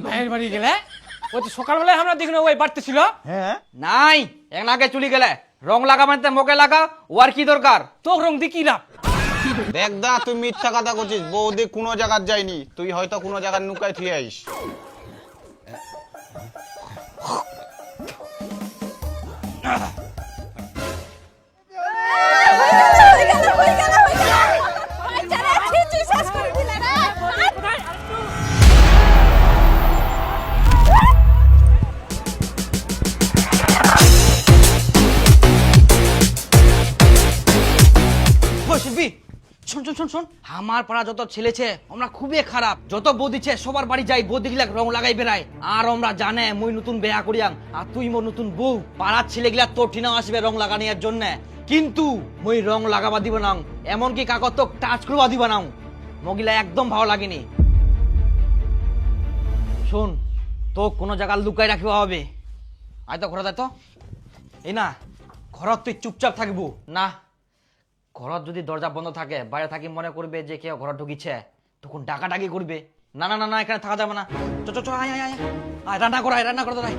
মায়ের বাড়ি গেলে ওই তো সকালবেলায় আমরা দেখলাম ওই বাড়তে ছিল। হ্যাঁ নাই এক নাকে চুলি গেলে রং লাগা মানে মুখে লাগা ওর কি দরকার? তোর রং দি কি লাভ? দেখ দা তুই মিথ্যা কথা করছিস, বৌদি কোনো জায়গার যায়নি, তুই হয়তো কোনো জায়গার নুকায় থুয়ে আইস। শিল্পী শোন শোন শোন শোন, আমার পাড়া যত ছেলেছে আমরা খুবই খারাপ, যত বৌদিছে সবার বাড়ি যাই, বৌদি গিলা রং লাগাই বেড়ায়, আর আমরা জানে মুই নতুন বেয়া করিয়াং আর তুই মোর নতুন বউ, পাড়ার ছেলেগুলা তোর ঠিনাও আসবে রং লাগানোর জন্য, কিন্তু মুই রং লাগাবা দিব না, এমনকি কাকত তো টাচ করবা দিব না, মগিলা একদম ভালো লাগেনি। শোন তো কোনো জায়গা লুকাই রাখিবা হবে, আয় তো ঘরে যাই তো, এই না ঘরত তুই চুপচাপ থাকবো না, ঘরত যদি দরজা বন্ধ থাকে বাইরে থাকি মনে করবে যে কেউ ঘর ঢুকিছে, তখন ডাকাডাকি করবে, না না না না এখানে থাকা যাবে না, চ চ চ আয় আয় আয় আয় রান্না কর, আয় রান্না কর, দাঁড়াই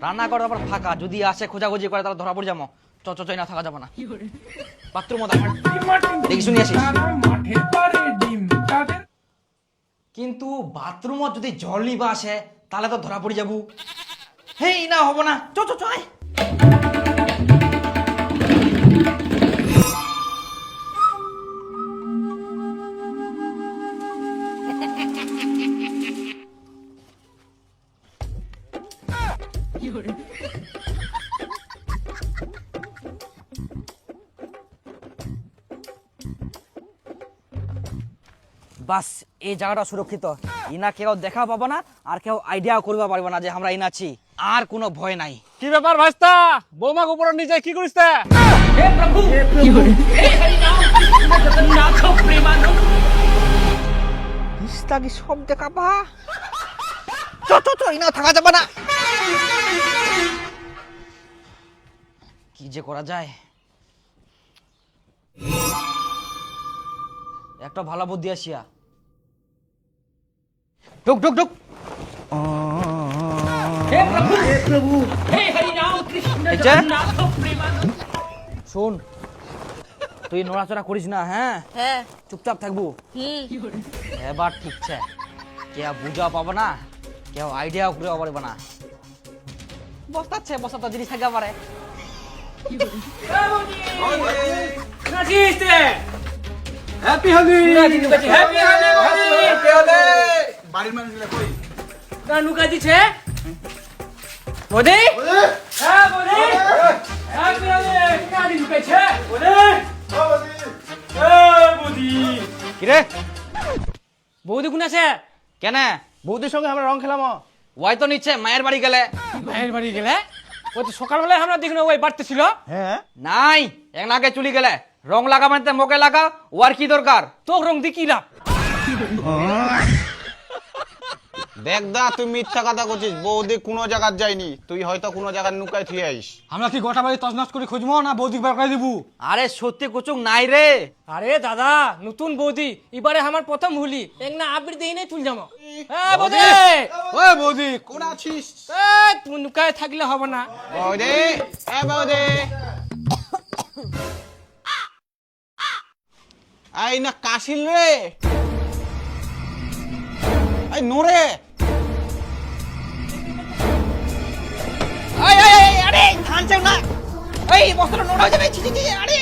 রান্না কর, আবার ফাঁকা যদি আসে খোঁজাখুঁজি করে তাহলে ধরা পড়ে যাবো, চ চ চ না থাকা যাবে না, বাথরুম দেখি শুনি আসিস, কিন্তু বাথরুমও যদি জল নিবা আসে তাহলে তো ধরা পড়ে যাবো, হেই না হবো না, চ চ চ আয়। বাস এই জায়গাটা সুরক্ষিত, ইনা কেউ দেখা পাবো না আর কেউ আইডিয়াও করবা পারবে না যে আমরা ইনা আছি, আর কোনো ভয় নাই। কি ব্যাপার ভাইস্তা, বৌমাকে উপর নিচে কি করিস? কি সব দেখা পা, চ চ চ ইনা থাকা যাবে না, কি যে করা যায়, একটা ভালো বুদ্ধি আসিয়া, ঢুক ঢুক ঢুক, শোন তুই নড়াচড়া করিস না, হ্যাঁ হ্যাঁ চুপচাপ থাকবো, এবার ঠিকছে, কেউ বুঝা পাবো না, কেউ আইডিয়াও করে পারবে না, বস্তাচ্ছে বস্তা জিনিস থাকতে পারে, হ্যাপি হোলি, হ্যাপি হোলি। বাড়ির মানুষগুলো কই? না লুকাই দিছে বৌদি, হ্যাঁ বৌদি, হ্যাপি হোলি, কাটি লুকাইছে বৌদি, বৌদি কিরে বৌদি কোন আছে? কেন বৌদির সঙ্গে আমরা রং খেলাম। ওয়াই তো নিচ্ছে মায়ের বাড়ি গেলে, মায়ের বাড়ি গেলে ওই তো সকালবেলায় আমরা দেখলাম ওই বাড়তে ছিল। হ্যাঁ নাই এক নাকে চুলি গেলে রং লাগা মানে মুখে লাগা ওর কি দরকার? তোর রং দি কি লাভ? দেখ দা তুই মিথ্যা কথা করছিস, বৌদি কোনো জায়গার যায়নি, তুই হয়তো কোনো জায়গার নুকায় থুয়ে আইস। আমরা কি গোটা বাড়ি তছনছ করে খুঁজবো না বৌদি বার করে দিব? আরে সত্যি কুচুক নাই রে, আরে দাদা নতুন বৌদি, এবারে আমার প্রথম হুলি, এক না আবির দেই নাই তুল যাবো। হ্যাঁ বৌদি, ওই বৌদি কোন আছিস? তুমি নুকায় থাকলে হবে না। বৌদি এ বৌদি, আই না কাশিল রে, আই নোরে, আরে ধান চাও না, এই বস্তাটা নোড়া হয়ে যাবে, ছি ছি ছি, আরে